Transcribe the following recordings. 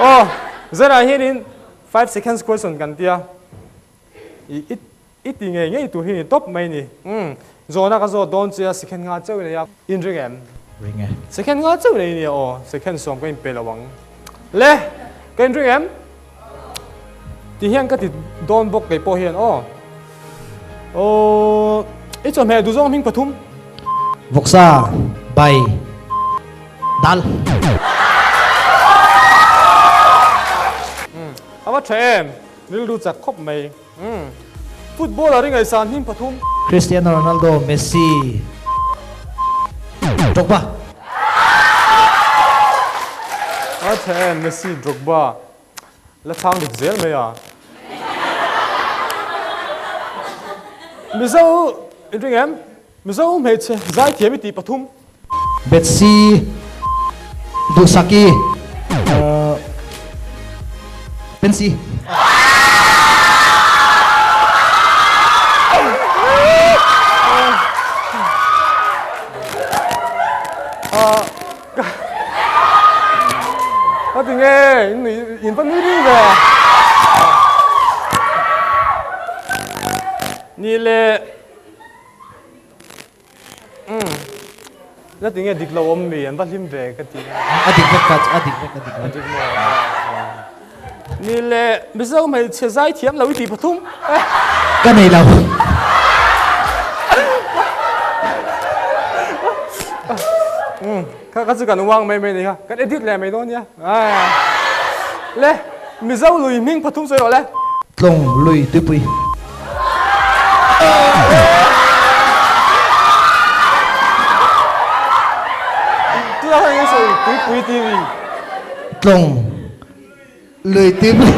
oh zara hirin 5 seconds question kan tia it tinge nge tu hi top mai ni zona ka zo don chia second nga cheu le ya in ring em ring e second nga cheu le ni o second song ko in pe lawang le ken ring em ti hian ka ti don bok ke po hian o ít cho mẹ du dong minh pathum voksa bay dal awa them nil du chak khop mai football ari ngai san him pathum Cristiano Ronaldo Messi Drogba awa them Messi Drogba la thang được zel mai à mizo ring em mizo me che zai thiam ti pathum Betsy Dusaki Pensi có tiếng nghe nhìn vẫn đi về ni le la tiếng nghe dik lâu om mi an bắt lim về cái tiếng adik ni le bây giờ mày chia giải thiam lâu đi pathum cái này đâu cái sự cần uang mày này ha cái edit là mày đó nhá le bây giờ lùi mình pathum rồi rồi le tlong lui tupui tu là cái sự quý TV tlong lui tupui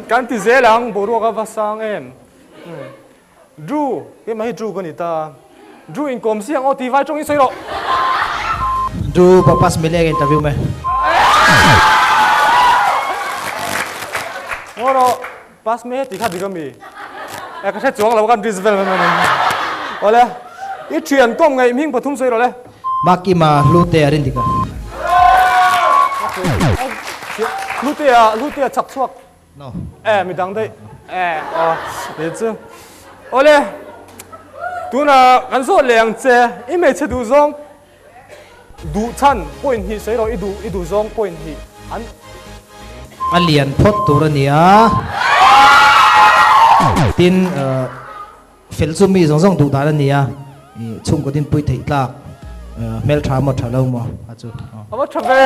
kan ti dễ lang boru ka vasang em Drew cái máy Drew con ta Drew in com siang o ti vai trong in soi ro du papas mile interview me ngoro pas me ti kha di mi e ka se chuang lo kan disvel me ole I thian kom ngai ming pathum soi ro le makima lute arin dika lutea chak chuak no mi dang dai le chu ole tu na kan so leng che I me che du zong du chan point hi sei ro I du zong point hi an alian phot turania tin filsumi zong zong du darania chung ko tin pui thei tlak mel tha mo thalo mo achu aba thabe